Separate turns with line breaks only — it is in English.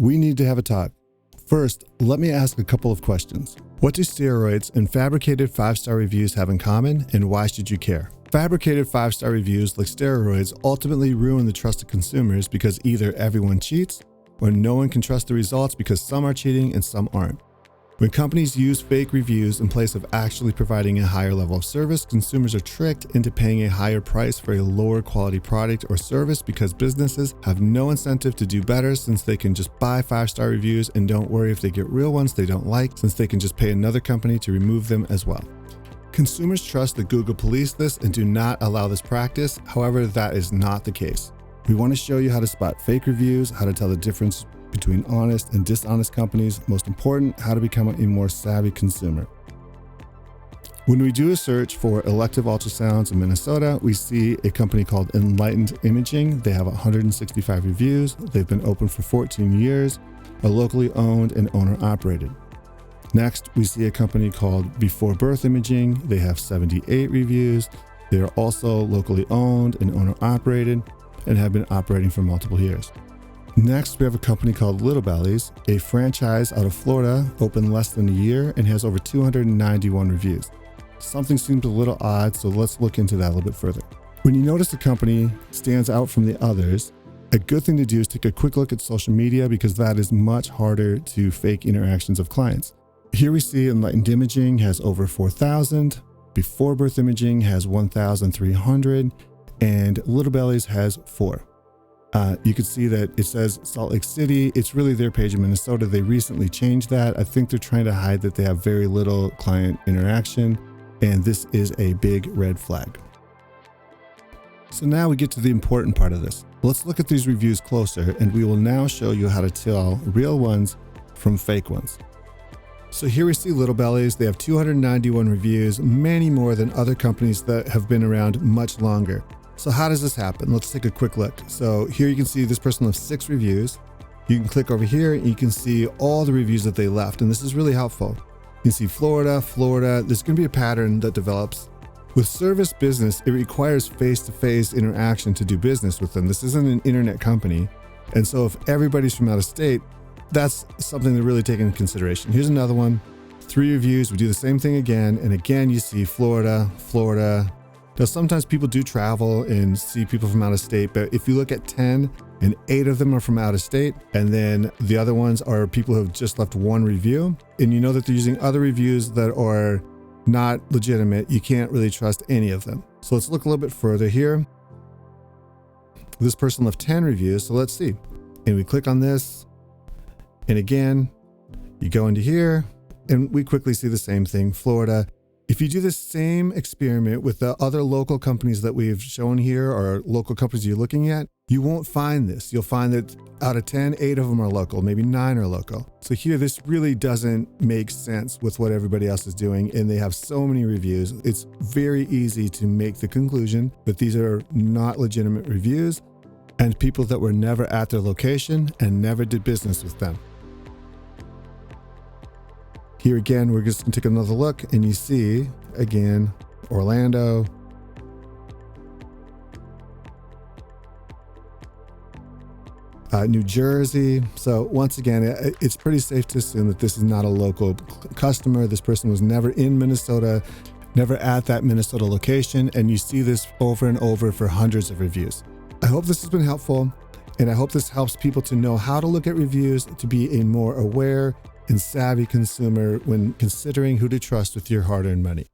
we need to have a talk. First, let me ask a couple of questions. What do steroids and fabricated 5-star reviews have in common, and why should you care? Fabricated 5-star reviews like steroids ultimately ruin the trust of consumers because either everyone cheats or no one can trust the results because some are cheating and some aren't. When companies use fake reviews in place of actually providing a higher level of service, consumers are tricked into paying a higher price for a lower quality product or service because businesses have no incentive to do better since they can just buy 5-star reviews and don't worry if they get real ones they don't like since they can just pay another company to remove them as well. Consumers trust that Google police this and do not allow this practice. However, that is not the case. We want to show you how to spot fake reviews, how to tell the difference between honest and dishonest companies. Most important, how to become a more savvy consumer. When we do a search for elective ultrasounds in Minnesota, we see a company called Enlightened Imaging. They have 165 reviews. They've been open for 14 years, are locally owned and owner operated. Next, we see a company called Before Birth Imaging. They have 78 reviews. They are also locally owned and owner operated and have been operating for multiple years. Next, we have a company called Little Bellies, a franchise out of Florida, open less than a year and has over 291 reviews. Something seems a little odd, so let's look into that a little bit further. When you notice a company stands out from the others, a good thing to do is take a quick look at social media because that is much harder to fake interactions of clients. Here we see Enlightened Imaging has over 4,000, Before Birth Imaging has 1,300, and Little Bellies has 4. You can see that it says Salt Lake City. It's really their page in Minnesota. They recently changed that. I think they're trying to hide that they have very little client interaction, and this is a big red flag. So now we get to the important part of this. Let's look at these reviews closer, and we will now show you how to tell real ones from fake ones. So here we see Little Bellies. They have 291 reviews, many more than other companies that have been around much longer. So how does this happen? Let's take a quick look. So here you can see this person left 6 reviews. You can click over here and you can see all the reviews that they left. And this is really helpful. You can see Florida. There's going to be a pattern that develops. With service business, it requires face-to-face interaction to do business with them. This isn't an internet company. And so if everybody's from out of state, that's something to really take into consideration. Here's another one. 3 reviews. We do the same thing again. And again, you see Florida. Now, sometimes people do travel and see people from out of state, but if you look at 10 and 8 of them are from out of state, and then the other ones are people who have just left 1 review, and you know that they're using other reviews that are not legitimate, you can't really trust any of them. So let's look a little bit further here. This person left 10 reviews, so let's see. And we click on this, and again, you go into here, and we quickly see the same thing, Florida. If you do the same experiment with the other local companies that we've shown here or local companies you're looking at, you won't find this. You'll find that out of 10, 8 of them are local, maybe 9 are local. So here, this really doesn't make sense with what everybody else is doing, and they have so many reviews. It's very easy to make the conclusion that these are not legitimate reviews and people that were never at their location and never did business with them. Here again, we're just gonna take another look and you see, again, Orlando, New Jersey. So once again, it's pretty safe to assume that this is not a local customer. This person was never in Minnesota, never at that Minnesota location. And you see this over and over for hundreds of reviews. I hope this has been helpful. And I hope this helps people to know how to look at reviews to be a more aware and savvy consumer when considering who to trust with your hard-earned money.